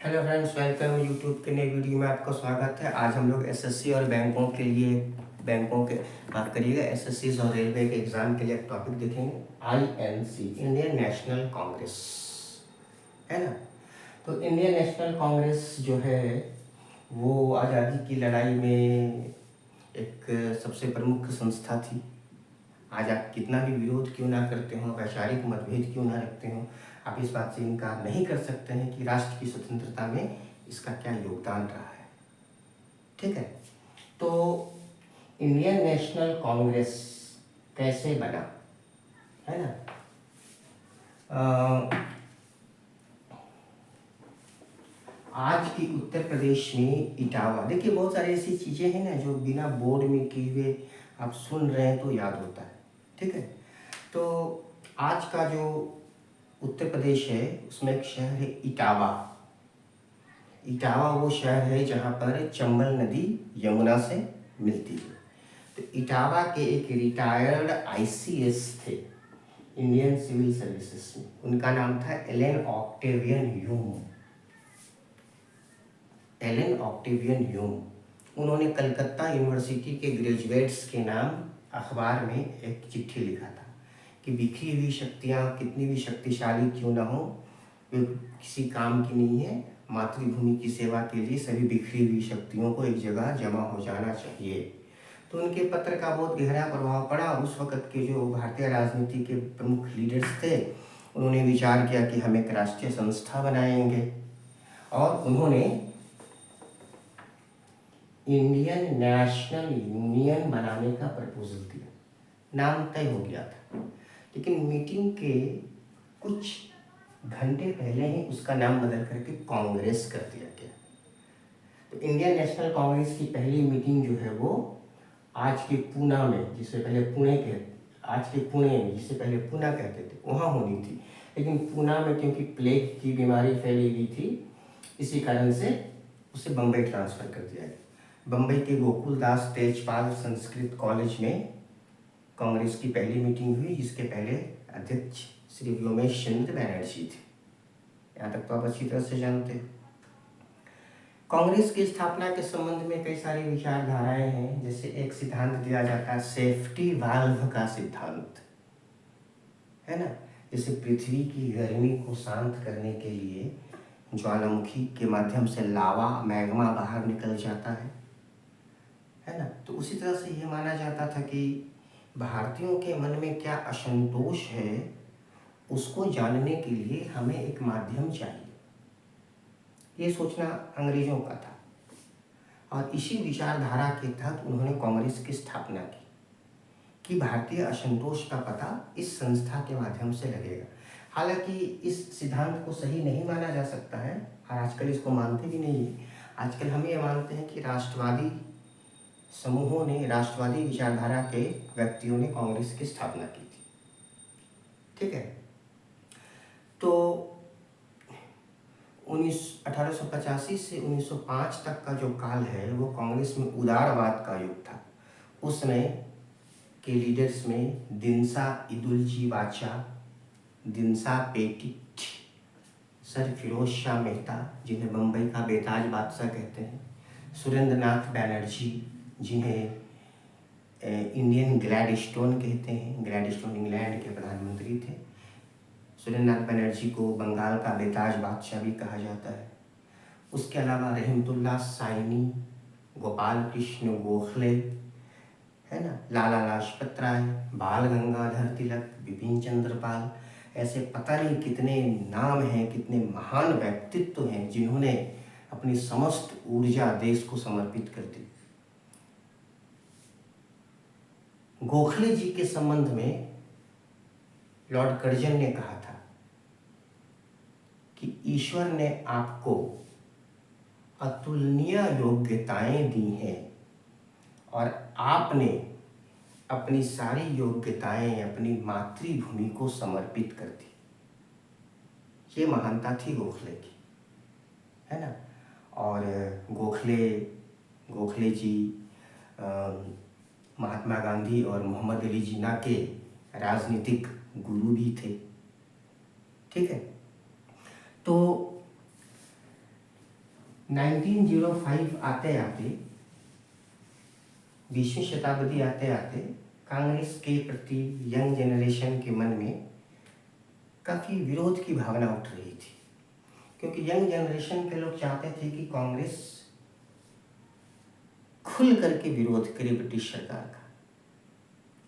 Hello friends, welcome YouTube के नए video में आपका स्वागत है। आज हम लोग एसएससी और बैंकों के लिए माफ करिएगा, एसएससी और रेलवे के एग्ज़ाम के लिए एक टॉपिक देखेंगे। आईएनसी, इंडियन नेशनल कांग्रेस, है ना। तो इंडियन नेशनल कांग्रेस जो है वो आज़ादी की लड़ाई में एक सबसे प्रमुख संस्था थी। आज आप कितना भी विरोध क्यों ना करते हो, वैचारिक मतभेद क्यों ना रखते हो, आप इस बात से इनकार नहीं कर सकते हैं कि राष्ट्र की स्वतंत्रता में इसका क्या योगदान रहा है। ठीक है, तो इंडियन नेशनल कांग्रेस कैसे बना, है ना। आज की उत्तर प्रदेश में इटावा, देखिए बहुत सारी ऐसी चीज़ें हैं ना जो बिना बोर्ड में किए हुए आप सुन रहे हैं तो याद होता है। ठीक है, तो आज का जो उत्तर प्रदेश है उसमें एक शहर है इटावा। इटावा वो शहर है जहाँ पर चंबल नदी यमुना से मिलती है। तो इटावा के एक रिटायर्ड आईसीएस थे इंडियन सिविल सर्विसेज में, उनका नाम था Allan Octavian Hume. Allan Octavian Hume. उन्होंने कलकत्ता यूनिवर्सिटी के ग्रेजुएट्स के नाम अखबार में एक चिट्ठी लिखा था कि बिखरी हुई शक्तियाँ कितनी भी शक्तिशाली क्यों ना हो, वे किसी काम की नहीं है। मातृभूमि की सेवा के लिए सभी बिखरी हुई शक्तियों को एक जगह जमा हो जाना चाहिए। तो उनके पत्र का बहुत गहरा प्रभाव पड़ा। उस वक़्त के जो भारतीय राजनीति के प्रमुख लीडर्स थे उन्होंने विचार किया कि हम एक राष्ट्रीय संस्था बनाएंगे, और उन्होंने इंडियन नेशनल यूनियन बनाने का प्रपोजल दिया। नाम तय हो गया था, लेकिन मीटिंग के कुछ घंटे पहले ही उसका नाम बदल करके कांग्रेस कर दिया गया। तो इंडियन नेशनल कांग्रेस की पहली मीटिंग जो है वो आज के पूना में, जिसे पहले पुणे कहते, आज के पुणे में जिसे पहले पूना कहते थे, वहाँ होनी थी। लेकिन पूना में क्योंकि प्लेग की बीमारी फैली हुई थी, इसी कारण से उसे बम्बई ट्रांसफ़र कर दिया गया। बम्बई के गोकुलदास तेजपाल संस्कृत कॉलेज में कांग्रेस की पहली मीटिंग हुई, जिसके पहले अध्यक्ष श्री व्योमेश चंद्र बैनर्जी थे। यहाँ तक तो आप अच्छी तरह से जानते हैं। कांग्रेस की स्थापना के संबंध में कई सारी विचारधाराएं हैं। जैसे एक सिद्धांत दिया जाता है सेफ्टी वाल्व का सिद्धांत, है ना। जैसे पृथ्वी की गर्मी को शांत करने के लिए ज्वालामुखी के माध्यम से लावा मैग्मा बाहर निकल जाता है ना। तो उसी तरह से ये माना जाता था कि भारतीयों के मन में क्या असंतोष है उसको जानने के लिए हमें एक माध्यम चाहिए। ये सोचना अंग्रेजों का था, और इसी विचारधारा के तहत उन्होंने कांग्रेस की स्थापना की कि भारतीय असंतोष का पता इस संस्था के माध्यम से लगेगा। हालांकि इस सिद्धांत को सही नहीं माना जा सकता है, और आजकल इसको मानते भी नहीं है। आजकल हम ये मानते हैं कि राष्ट्रवादी समूहों ने, राष्ट्रवादी विचारधारा के व्यक्तियों ने कांग्रेस की स्थापना की थी। ठीक है, तो 1885 से 1905 तक का जो काल है वो कांग्रेस में उदारवाद का युग था। उसमें के लीडर्स में दिनसा इदुलजी वाचा, दिनसा पेटिट, सर फिरोज शाह मेहता जिन्हें बम्बई का बेताज बादशाह कहते हैं, सुरेंद्र नाथ बैनर्जी जिन्हें इंडियन ग्लैडस्टोन कहते हैं, ग्लैडस्टोन इंग्लैंड के प्रधानमंत्री थे। सुरेंद्र नाथ बैनर्जी को बंगाल का बेताज बादशाह भी कहा जाता है। उसके अलावा रहमतुल्लाह साइनी, गोपाल कृष्ण गोखले, है ना, लाला लाजपत राय, बाल गंगाधर तिलक, बिपिन चंद्र पाल, ऐसे पता नहीं कितने नाम हैं, कितने महान व्यक्तित्व हैं जिन्होंने अपनी समस्त ऊर्जा देश को समर्पित कर दी। गोखले जी के संबंध में लॉर्ड कर्जन ने कहा था कि ईश्वर ने आपको अतुलनीय योग्यताएं दी हैं, और आपने अपनी सारी योग्यताएं अपनी मातृभूमि को समर्पित कर दी। ये महानता थी गोखले की, है ना। और गोखले जी महात्मा गांधी और मोहम्मद अली जिन्ना के राजनीतिक गुरु भी थे। ठीक है, तो 1905 आते आते, 20वीं शताब्दी आते आते कांग्रेस के प्रति यंग जनरेशन के मन में काफ़ी विरोध की भावना उठ रही थी, क्योंकि यंग जनरेशन के लोग चाहते थे कि कांग्रेस खुल करके विरोध करे ब्रिटिश सरकार का,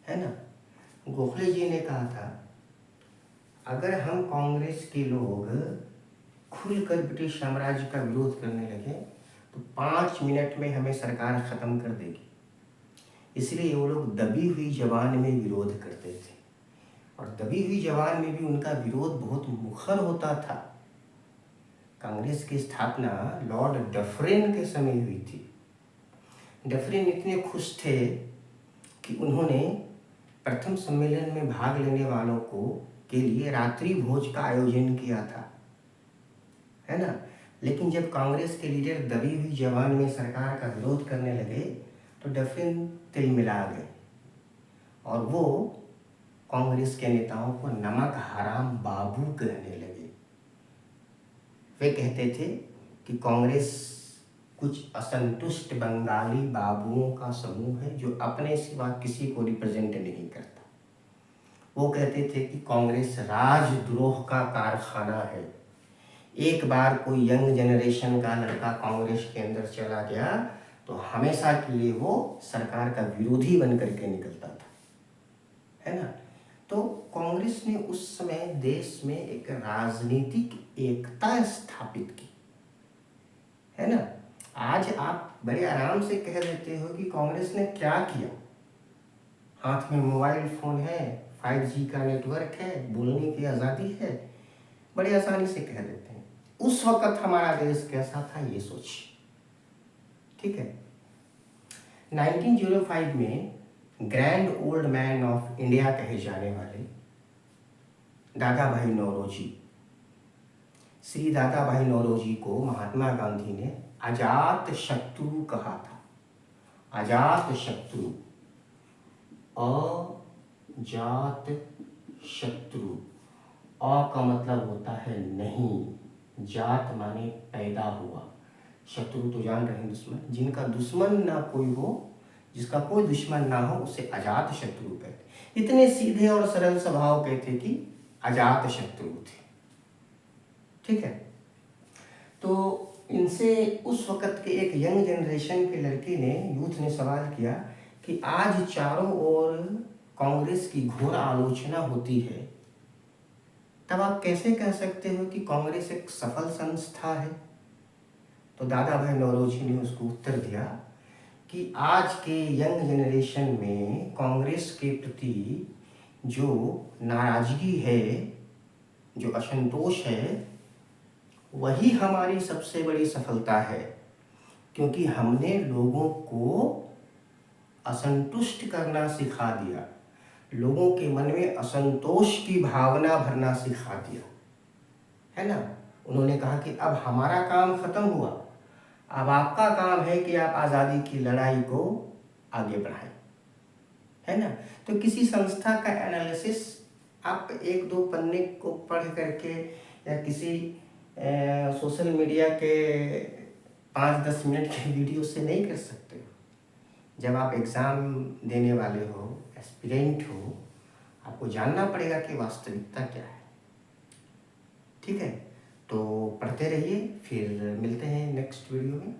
है ना। गोखले जी ने कहा था, अगर हम कांग्रेस के लोग खुलकर ब्रिटिश साम्राज्य का विरोध करने लगे तो 5 मिनट में हमें सरकार ख़त्म कर देगी। इसलिए वो लोग दबी हुई जबान में विरोध करते थे, और दबी हुई जबान में भी उनका विरोध बहुत मुखर होता था। कांग्रेस की स्थापना लॉर्ड डफरिन के समय हुई थी। डफरिन इतने खुश थे कि उन्होंने प्रथम सम्मेलन में भाग लेने वालों को के लिए रात्रि भोज का आयोजन किया था, है ना। लेकिन जब कांग्रेस के लीडर दबी हुई जबान में सरकार का विरोध करने लगे तो डफरिन तिलमिला गए और वो कांग्रेस के नेताओं को नमक हराम बाबू कहने लगे। वे कहते थे कि कांग्रेस कुछ असंतुष्ट बंगाली बाबुओं का समूह है जो अपने सिवा किसी को रिप्रेजेंट नहीं करता। वो कहते थे कि कांग्रेस राजद्रोह का कारखाना है। एक बार कोई यंग जनरेशन का लड़का कांग्रेस के अंदर चला गया तो हमेशा के लिए वो सरकार का विरोधी बन करके निकलता था, है ना। तो कांग्रेस ने उस समय देश में एक राजनीतिक एकता स्थापित की, है ना। आज आप बड़े आराम से कह देते हो कि कांग्रेस ने क्या किया। हाथ में मोबाइल फ़ोन है, 5G का नेटवर्क है, बोलने की आज़ादी है, बड़े आसानी से कह देते हैं। उस वक़्त हमारा देश कैसा था ये सोचिए, ठीक है। 1905 में grand old man of India कहे जाने वाले दादा भाई नौरोजी, श्री दादा भाई नौरोजी को महात्मा गांधी ने अजात शत्रु कहा था। अजात शत्रु, अजात शत्रु, अ का मतलब होता है नहीं, जात माने पैदा हुआ, शत्रु तो जान रहे हैं दुश्मन, जिनका दुश्मन ना कोई हो, जिसका कोई दुश्मन ना हो उसे अजात शत्रु कहते। इतने सीधे और सरल स्वभाव के थे कि अजात शत्रु थे, ठीक है। तो इनसे उस वक़्त के एक यंग जनरेशन के लड़के ने, यूथ ने सवाल किया कि आज चारों ओर कांग्रेस की घोर आलोचना होती है, तब आप कैसे कह सकते हो कि कांग्रेस एक सफल संस्था है। तो दादा भाई नौरोजी ने उसको उत्तर दिया कि आज के यंग जनरेशन में कांग्रेस के प्रति जो नाराजगी है, जो असंतोष है, वही हमारी सबसे बड़ी सफलता है, क्योंकि हमने लोगों को असंतुष्ट करना सिखा दिया, लोगों के मन में असंतोष की भावना भरना सिखा दिया, है ना। उन्होंने कहा कि अब हमारा काम खत्म हुआ, अब आपका काम है कि आप आज़ादी की लड़ाई को आगे बढ़ाएं, है ना। तो किसी संस्था का एनालिसिस आप 1-2 पन्ने को पढ़ करके या किसी सोशल मीडिया के 5-10 मिनट के वीडियो से नहीं कर सकते हो। जब आप एग्ज़ाम देने वाले हो, एस्पिरेंट हो, आपको जानना पड़ेगा कि वास्तविकता क्या है, ठीक है। तो पढ़ते रहिए, फिर मिलते हैं नेक्स्ट वीडियो में।